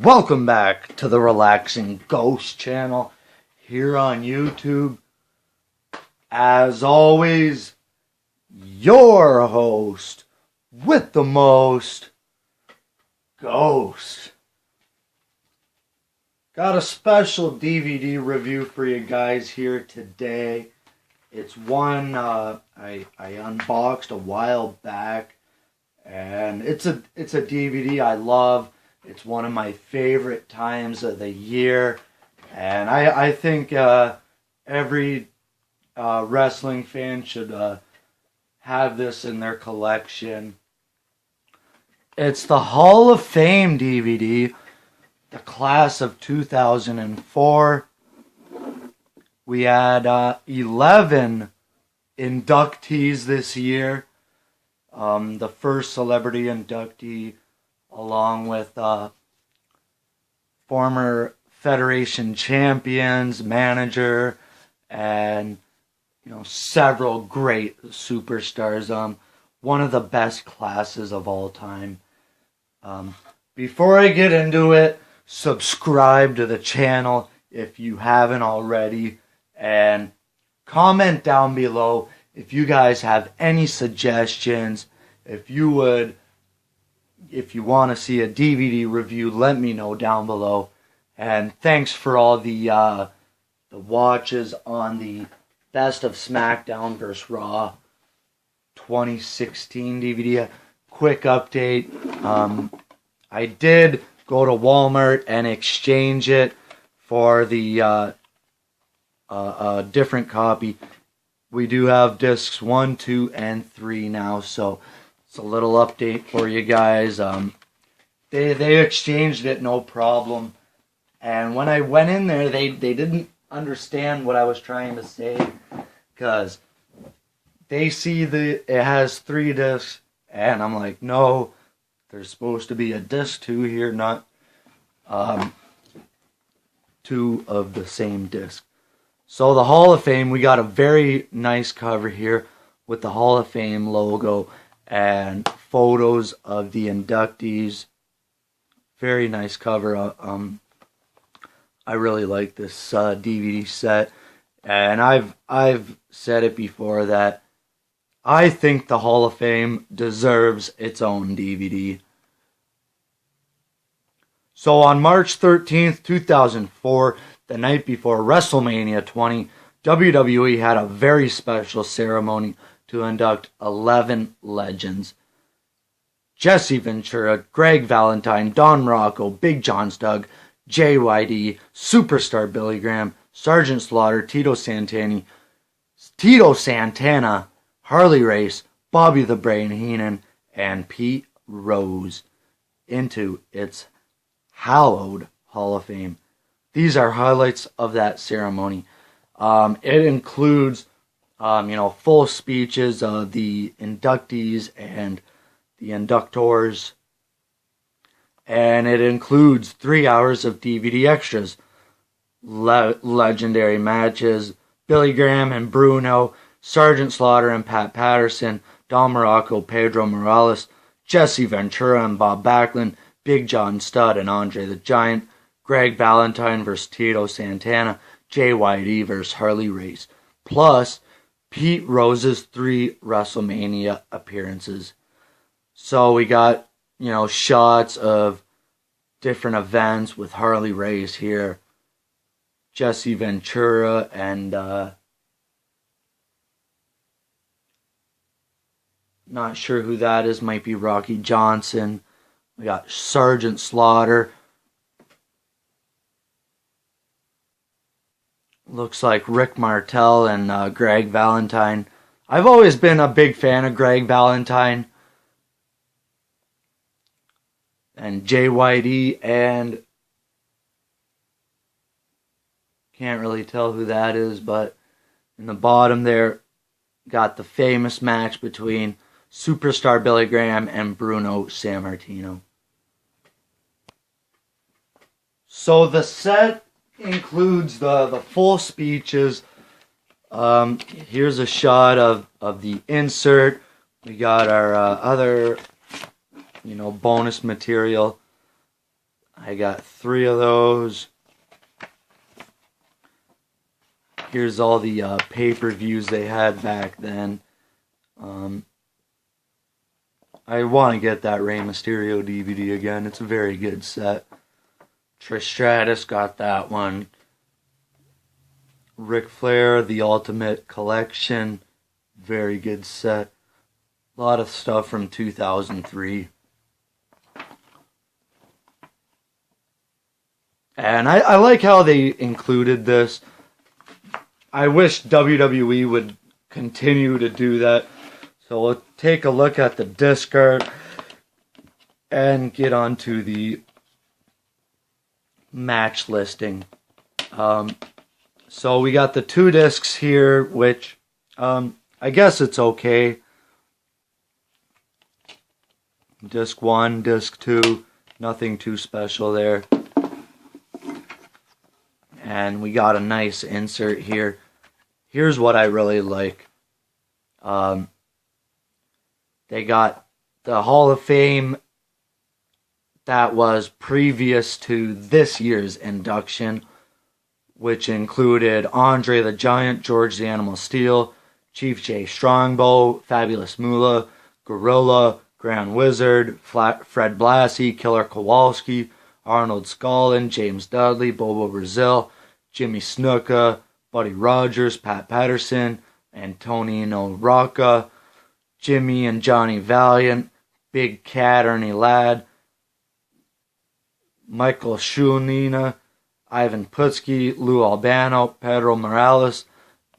Welcome back to the Relaxing Ghost channel here on YouTube. As always, your host with the most, Ghost. Got a special DVD review for you guys here today. It's one I unboxed a while back, and it's a DVD I love. It's one of my favorite times of the year, and I think every wrestling fan should have this in their collection. It's the Hall of Fame DVD, the class of 2004. We had 11 inductees this year. The first celebrity inductee, along with former Federation champions, manager, and several great superstars. One of the best classes of all time. Before I get into it, subscribe to the channel if you haven't already, and comment down below if you guys have any suggestions. If you want to see a DVD review, let me know down below. And thanks for all the watches on the Best of SmackDown vs. Raw 2016 DVD. Quick update. I did go to Walmart and exchange it for the different copy. We do have discs 1, 2, and 3 now, so it's a little update for you guys. They exchanged it, no problem. And when I went in there, they didn't understand what I was trying to say, because they see it has 3 discs, and I'm like, no, there's supposed to be a disc 2 here, not 2 of the same disc. So the Hall of Fame, we got a very nice cover here with the Hall of Fame logo and photos of the inductees. Very nice cover. I really like this DVD set, and I've said it before that I think the Hall of Fame deserves its own DVD. So on March 13th, 2004, the night before WrestleMania 20, WWE had a very special ceremony to induct 11 legends. Jesse Ventura, Greg Valentine, Don Morocco, Big John Studd, JYD, Superstar Billy Graham, Sergeant Slaughter, Tito Santana, Harley Race, Bobby the Brain Heenan, and Pete Rose into its hallowed Hall of Fame. These are highlights of that ceremony. It includes, full speeches of the inductees and the inductors. And it includes 3 hours of DVD extras. Legendary matches, Billy Graham and Bruno, Sergeant Slaughter and Pat Patterson, Don Morocco, Pedro Morales, Jesse Ventura and Bob Backlund, Big John Studd and Andre the Giant, Greg Valentine vs. Tito Santana, JYD vs. Harley Race, plus Pete Rose's 3 WrestleMania appearances. So we got, shots of different events with Harley Race here, Jesse Ventura, and not sure who that is, might be Rocky Johnson. We got Sergeant Slaughter. Looks like Rick Martel and Greg Valentine. I've always been a big fan of Greg Valentine. And JYD, and can't really tell who that is, but in the bottom there, got the famous match between Superstar Billy Graham and Bruno Sammartino. So the set includes the full speeches. Here's a shot of the insert. We got our other bonus material. I got 3 of those. Here's all the pay-per-views they had back then. I want to get that Rey Mysterio DVD again. It's a very good set. Trish Stratus got that one. Ric Flair, The Ultimate Collection. Very good set. A lot of stuff from 2003. And I like how they included this. I wish WWE would continue to do that. So we'll take a look at the disc art and get on to the match listing. So we got the 2 discs here, which I guess it's okay. Disc 1, disc 2, nothing too special there. And we got a nice insert here. Here's what I really like. They got the Hall of Fame that was previous to this year's induction, which included Andre the Giant, George the Animal Steel, Chief Jay Strongbow, Fabulous Moolah, Gorilla, Grand Wizard, Fred Blassie, Killer Kowalski, Arnold Scullin, James Dudley, Bobo Brazil, Jimmy Snuka, Buddy Rogers, Pat Patterson, Antonino Rocca, Jimmy and Johnny Valiant, Big Cat Ernie Ladd, Michael Shunina, Ivan Putski, Lou Albano, Pedro Morales,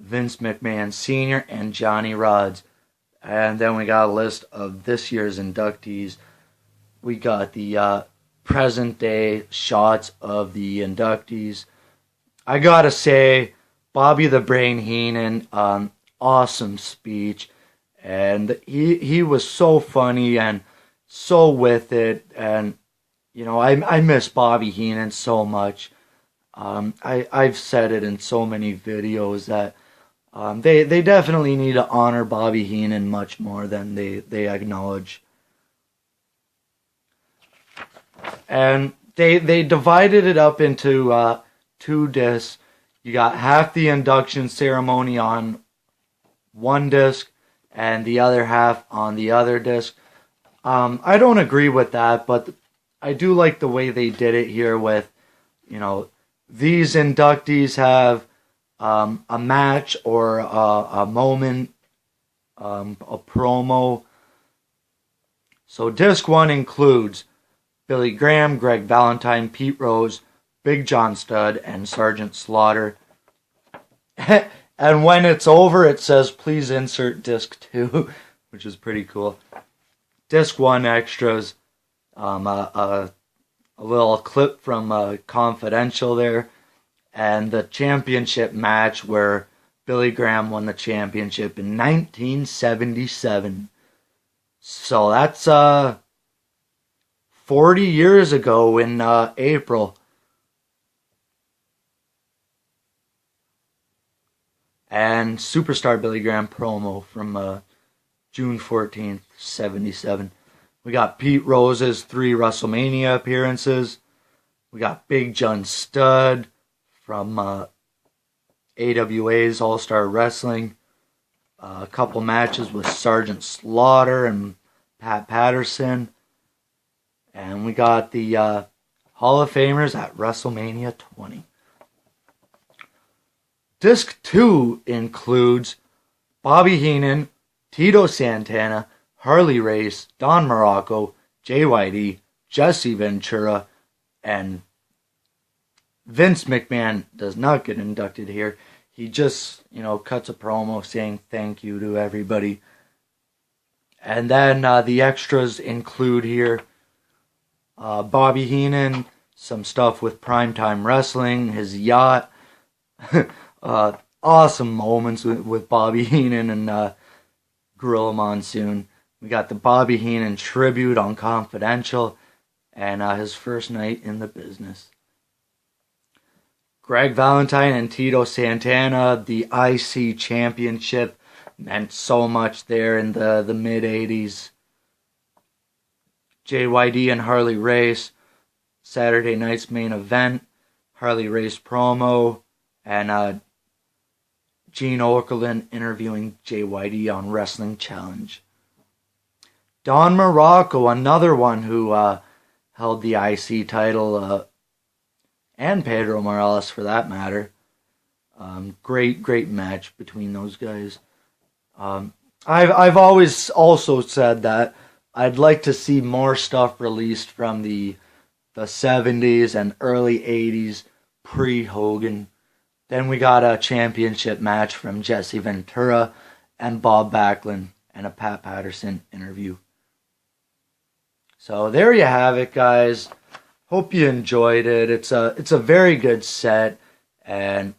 Vince McMahon Sr., and Johnny Rodz. And then we got a list of this year's inductees. We got the present day shots of the inductees. I gotta say, Bobby the Brain Heenan, awesome speech. And he was so funny and so with it. And, you know, I miss Bobby Heenan so much. I've said it in so many videos that they definitely need to honor Bobby Heenan much more than they acknowledge. And they divided it up into 2 discs. You got half the induction ceremony on one disc and the other half on the other disc. I don't agree with that, but I do like the way they did it here with, you know, these inductees have a match or a moment, a promo. So disc 1 includes Billy Graham, Greg Valentine, Pete Rose, Big John Studd, and Sergeant Slaughter. And when it's over, it says, please insert disc 2, which is pretty cool. Disc 1 extras, a little clip from Confidential there, and the championship match where Billy Graham won the championship in 1977. So that's 40 years ago in April. And Superstar Billy Graham promo from June 14th, 77. We got Pete Rose's 3 WrestleMania appearances. We got Big John Studd from AWA's All-Star Wrestling. A couple matches with Sergeant Slaughter and Pat Patterson. And we got the Hall of Famers at WrestleMania 20. Disc 2 includes Bobby Heenan, Tito Santana, Harley Race, Don Morocco, JYD, Jesse Ventura, and Vince McMahon does not get inducted here. He just, you know, cuts a promo saying thank you to everybody. And then the extras include here Bobby Heenan, some stuff with Primetime Wrestling, his yacht, awesome moments with Bobby Heenan and Gorilla Monsoon. We got the Bobby Heenan tribute on Confidential and his first night in the business. Greg Valentine and Tito Santana, the IC Championship, meant so much there in the mid-'80s. JYD and Harley Race, Saturday night's main event, Harley Race promo, and Gene Okerlund interviewing Jay Whitey on Wrestling Challenge. Don Morocco, another one who held the IC title, and Pedro Morales for that matter. Great match between those guys. I've always also said that I'd like to see more stuff released from the 70s and early 80s pre-Hogan. Then we got a championship match from Jesse Ventura and Bob Backlund and a Pat Patterson interview. So there you have it, guys. Hope you enjoyed it. It's a very good set, and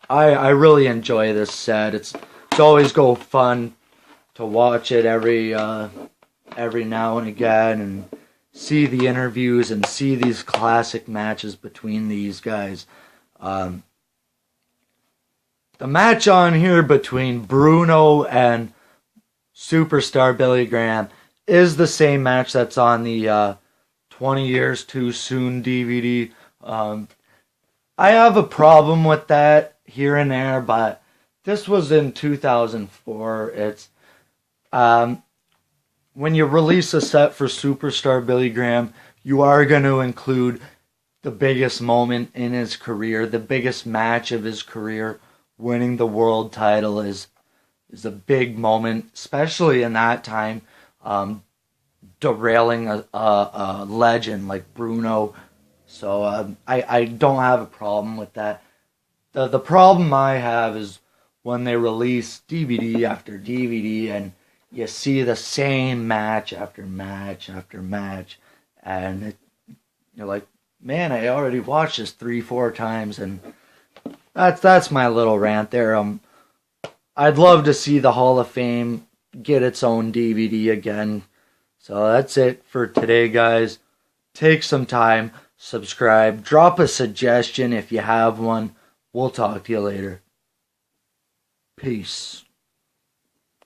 I really enjoy this set. It's always fun to watch it every now and again and see the interviews and see these classic matches between these guys. The match on here between Bruno and Superstar Billy Graham is the same match that's on the 20 Years Too Soon DVD. I have a problem with that here and there, but this was in 2004. It's when you release a set for Superstar Billy Graham, you are going to include the biggest moment in his career, the biggest match of his career. Winning the world title is a big moment, especially in that time. Derailing a legend like Bruno. So I don't have a problem with that. The problem I have is when they release DVD after DVD and you see the same match after match after match, and you're like, man, I already watched this 3-4 times, and that's my little rant there. I'd love to see the Hall of Fame get its own DVD again. So that's it for today, guys. Take some time, subscribe, drop a suggestion if you have one. We'll talk to you later. Peace.